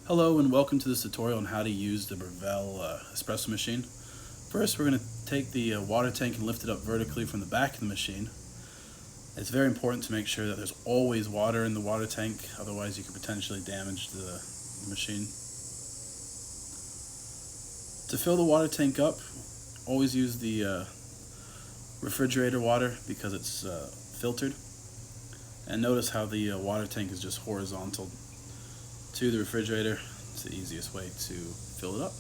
Hello and welcome to this tutorial on how to use the Breville espresso machine. First, we're going to take the water tank and lift it up vertically from the back of the machine. It's very important to make sure that there's always water in the water tank, otherwise you could potentially damage the machine. To fill the water tank up, always use the refrigerator water because it's filtered. And notice how the water tank is just horizontal to the refrigerator. It's the easiest way to fill it up.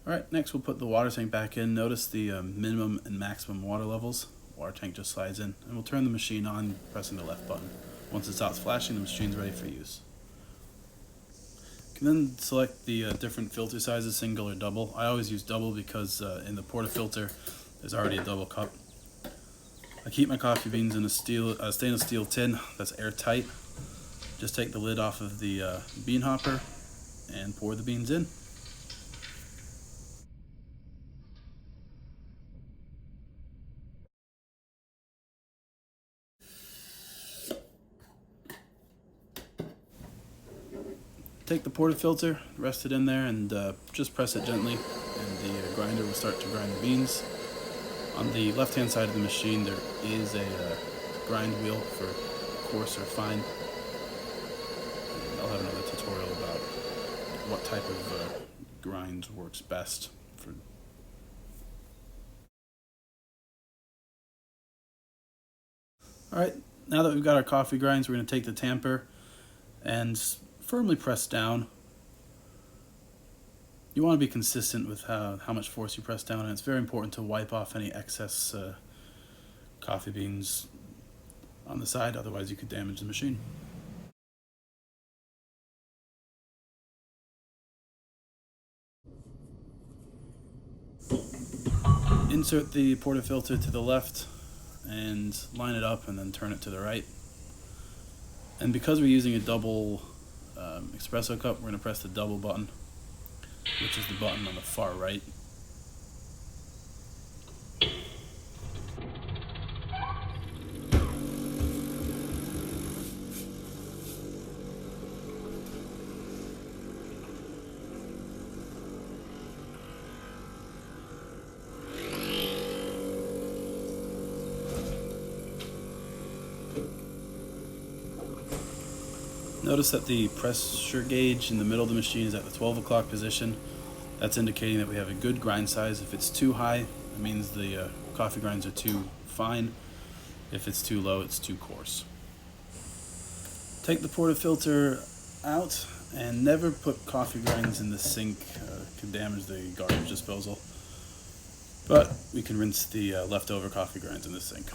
Alright, next we'll put the water tank back in. Notice the minimum and maximum water levels. Water tank just slides in, and we'll turn the machine on pressing the left button. Once it stops flashing, the machine's ready for use. You can then select the different filter sizes, single or double. I always use double because in the portafilter there's already a double cup. I keep my coffee beans in a stainless steel tin that's airtight. Just take the lid off of the bean hopper and pour the beans in. Take the portafilter, rest it in there, and just press it gently, and the grinder will start to grind the beans. On the left-hand side of the machine, there is a grind wheel for coarse or fine. And I'll have another tutorial about what type of grind works best for. Alright, now that we've got our coffee grinds, we're going to take the tamper and firmly press down. You want to be consistent with how much force you press down, and it's very important to wipe off any excess coffee beans on the side, otherwise you could damage the machine. Insert the portafilter to the left and line it up and then turn it to the right. And because we're using a double espresso cup, we're going to press the double button, which is the button on the far right. Notice that the pressure gauge in the middle of the machine is at the 12 o'clock position. That's indicating that we have a good grind size. If it's too high, it means the coffee grinds are too fine. If it's too low, it's too coarse. Take the portafilter out and never put coffee grinds in the sink. It can damage the garbage disposal. But we can rinse the leftover coffee grinds in the sink.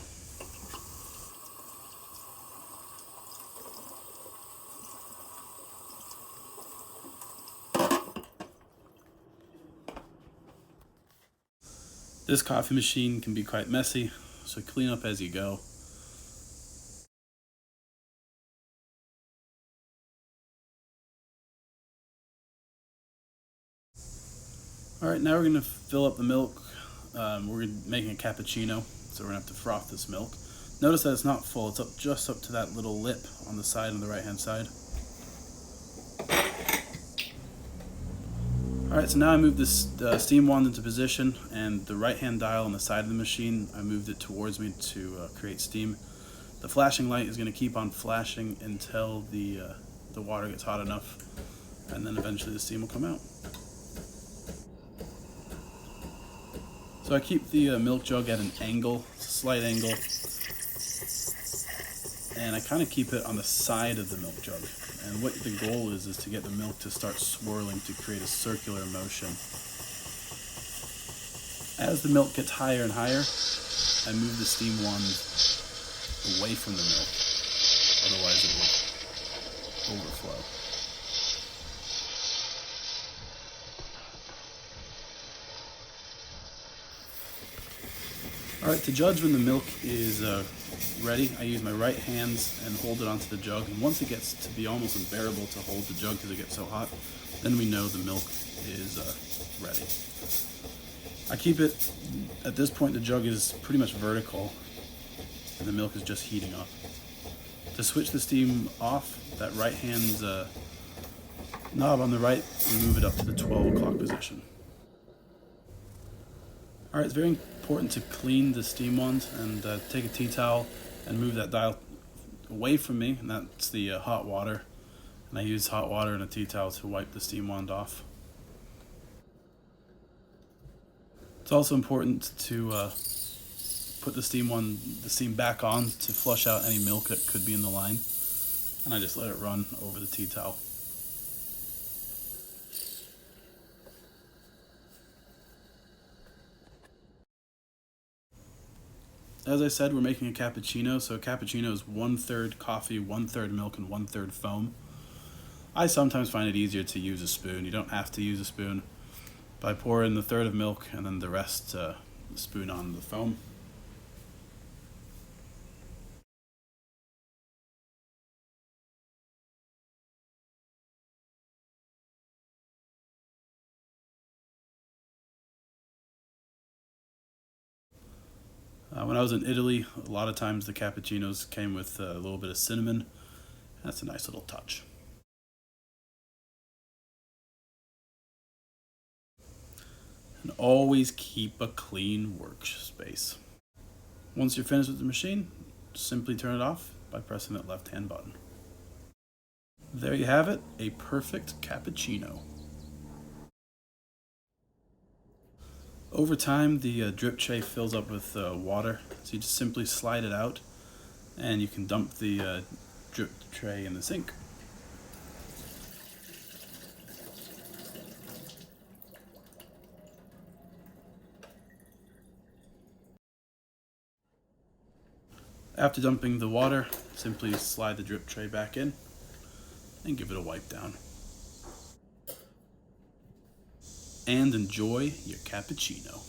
This coffee machine can be quite messy, so clean up as you go. Alright, now we're going to fill up the milk. We're making a cappuccino, so we're going to have to froth this milk. Notice that it's not full, it's just up to that little lip on the side, on the right hand side. Alright, so now I moved this steam wand into position, and the right hand dial on the side of the machine, I moved it towards me to create steam. The flashing light is going to keep on flashing until the water gets hot enough, and then eventually the steam will come out. So I keep the milk jug at an angle, a slight angle, and I kind of keep it on the side of the milk jug. And what the goal is to get the milk to start swirling to create a circular motion. As the milk gets higher and higher, I move the steam wand away from the milk, otherwise it will overflow. Alright, to judge when the milk is ready, I use my right hands and hold it onto the jug, and once it gets to be almost unbearable to hold the jug because it gets so hot, then we know the milk is ready. I keep it, at this point the jug is pretty much vertical, and the milk is just heating up. To switch the steam off, that right hand knob on the right, and move it up to the 12 o'clock position. Alright, it's very important to clean the steam wand, and take a tea towel and move that dial away from me, and that's the hot water. And I use hot water and a tea towel to wipe the steam wand off. It's also important to put the steam back on to flush out any milk that could be in the line, and I just let it run over the tea towel. As I said, we're making a cappuccino, so a cappuccino is 1/3 coffee, 1/3 milk, and 1/3 foam. I sometimes find it easier to use a spoon. You don't have to use a spoon, but I pour in the third of milk and then the rest spoon on the foam. When I was in Italy, a lot of times the cappuccinos came with a little bit of cinnamon. That's a nice little touch. And always keep a clean workspace. Once you're finished with the machine, simply turn it off by pressing that left-hand button. There you have it, a perfect cappuccino. Over time, the drip tray fills up with water, so you just simply slide it out, and you can dump the drip tray in the sink. After dumping the water, simply slide the drip tray back in and give it a wipe down. And enjoy your cappuccino.